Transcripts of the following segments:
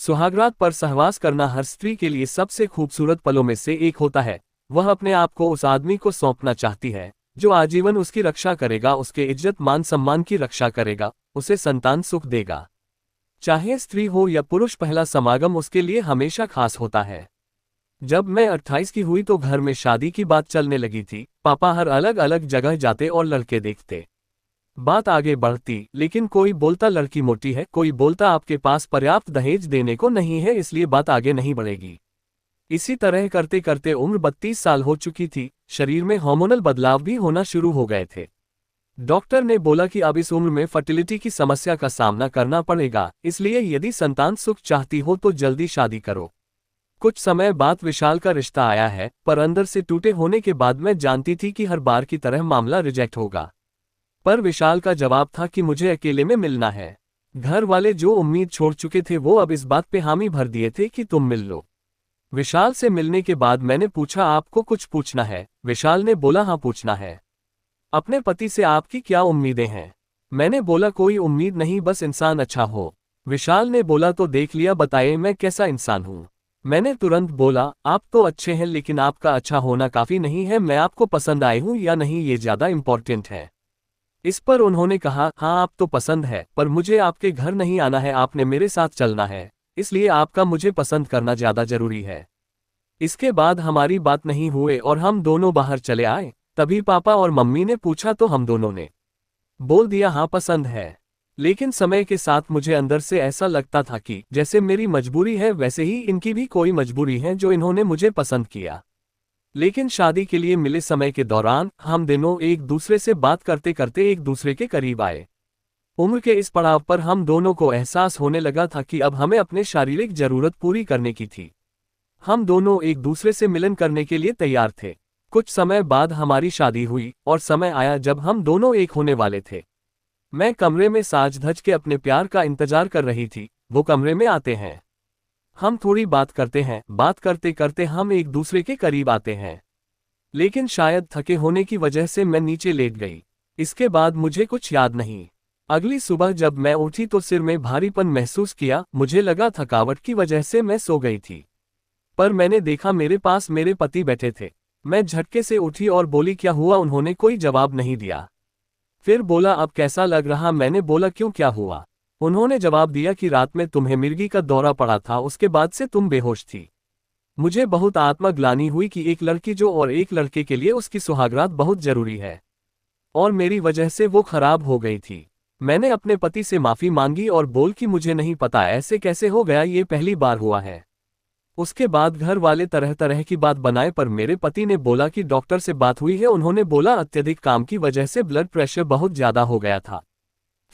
सुहागरात पर सहवास करना हर स्त्री के लिए सबसे खूबसूरत पलों में से एक होता है। वह अपने आप को उस आदमी को सौंपना चाहती है जो आजीवन उसकी रक्षा करेगा, उसके इज्जत मान सम्मान की रक्षा करेगा, उसे संतान सुख देगा। चाहे स्त्री हो या पुरुष, पहला समागम उसके लिए हमेशा खास होता है। जब मैं 28 की हुई तो घर में शादी की बात चलने लगी थी। पापा हर अलग अलग जगह जाते और लड़के देखते। बात आगे बढ़ती, लेकिन कोई बोलता लड़की मोटी है, कोई बोलता आपके पास पर्याप्त दहेज देने को नहीं है, इसलिए बात आगे नहीं बढ़ेगी। इसी तरह करते करते उम्र 32 साल हो चुकी थी। शरीर में हार्मोनल बदलाव भी होना शुरू हो गए थे। डॉक्टर ने बोला कि अब इस उम्र में फर्टिलिटी की समस्या का सामना करना पड़ेगा, इसलिए यदि संतान सुख चाहती हो तो जल्दी शादी करो। कुछ समय बाद विशाल का रिश्ता आया है, पर अंदर से टूटे होने के बाद मैं जानती थी कि हर बार की तरह मामला रिजेक्ट होगा। पर विशाल का जवाब था कि मुझे अकेले में मिलना है। घर वाले जो उम्मीद छोड़ चुके थे वो अब इस बात पे हामी भर दिए थे कि तुम मिल लो। विशाल से मिलने के बाद मैंने पूछा, आपको कुछ पूछना है? विशाल ने बोला, हाँ पूछना है। अपने पति से आपकी क्या उम्मीदें हैं? मैंने बोला, कोई उम्मीद नहीं, बस इंसान अच्छा हो। विशाल ने बोला, तो देख लिया, बताइए मैं कैसा इंसान हूँ। मैंने तुरंत बोला, आप तो अच्छे हैं, लेकिन आपका अच्छा होना काफी नहीं है। मैं आपको पसंद आई हूँ या नहीं ये ज्यादा इंपॉर्टेंट है। इस पर उन्होंने कहा, हाँ आप तो पसंद है, पर मुझे आपके घर नहीं आना है, आपने मेरे साथ चलना है, इसलिए आपका मुझे पसंद करना ज्यादा जरूरी है। इसके बाद हमारी बात नहीं हुए और हम दोनों बाहर चले आए। तभी पापा और मम्मी ने पूछा तो हम दोनों ने बोल दिया, हाँ पसंद है। लेकिन समय के साथ मुझे अंदर से ऐसा लगता था कि जैसे मेरी मजबूरी है वैसे ही इनकी भी कोई मजबूरी है जो इन्होंने मुझे पसंद किया। लेकिन शादी के लिए मिले समय के दौरान हम दोनों एक दूसरे से बात करते करते एक दूसरे के करीब आए। उम्र के इस पड़ाव पर हम दोनों को एहसास होने लगा था कि अब हमें अपने शारीरिक जरूरत पूरी करने की थी। हम दोनों एक दूसरे से मिलन करने के लिए तैयार थे। कुछ समय बाद हमारी शादी हुई और समय आया जब हम दोनों एक होने वाले थे। मैं कमरे में साज धज के अपने प्यार का इंतजार कर रही थी। वो कमरे में आते हैं, हम थोड़ी बात करते हैं, बात करते करते हम एक दूसरे के करीब आते हैं। लेकिन शायद थके होने की वजह से मैं नीचे लेट गई। इसके बाद मुझे कुछ याद नहीं। अगली सुबह जब मैं उठी तो सिर में भारीपन महसूस किया। मुझे लगा थकावट की वजह से मैं सो गई थी, पर मैंने देखा मेरे पास मेरे पति बैठे थे। मैं झटके से उठी और बोली, क्या हुआ? उन्होंने कोई जवाब नहीं दिया। फिर बोला, अब कैसा लग रहा? मैंने बोला, क्यों, क्या हुआ? उन्होंने जवाब दिया कि रात में तुम्हें मिर्गी का दौरा पड़ा था, उसके बाद से तुम बेहोश थी। मुझे बहुत आत्मग्लानि हुई कि एक लड़की जो और एक लड़के के लिए उसकी सुहागरात बहुत जरूरी है, और मेरी वजह से वो खराब हो गई थी। मैंने अपने पति से माफी मांगी और बोल कि मुझे नहीं पता ऐसे कैसे हो गया, ये पहली बार हुआ है। उसके बाद घर वाले तरह तरह की बात बनाए, पर मेरे पति ने बोला कि डॉक्टर से बात हुई है। उन्होंने बोला अत्यधिक काम की वजह से ब्लड प्रेशर बहुत ज्यादा हो गया था।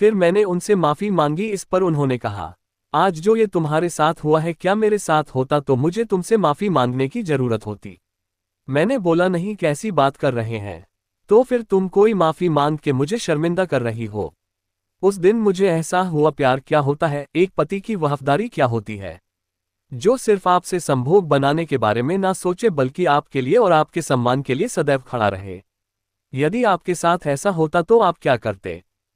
फिर मैंने उनसे माफी मांगी। इस पर उन्होंने कहा, आज जो ये तुम्हारे साथ हुआ है, क्या मेरे साथ होता तो मुझे तुमसे माफी मांगने की जरूरत होती। मैंने बोला, नहीं, कैसी बात कर रहे हैं? तो फिर तुम कोई माफी मांग के मुझे शर्मिंदा कर रही हो। उस दिन मुझे एहसास हुआ प्यार क्या होता है, एक पति की वफादारी क्या होती है, जो सिर्फ आपसे संभोग बनाने के बारे में ना सोचे बल्कि आपके लिए और आपके सम्मान के लिए सदैव खड़ा रहे। यदि आपके साथ ऐसा होता तो आप क्या करते?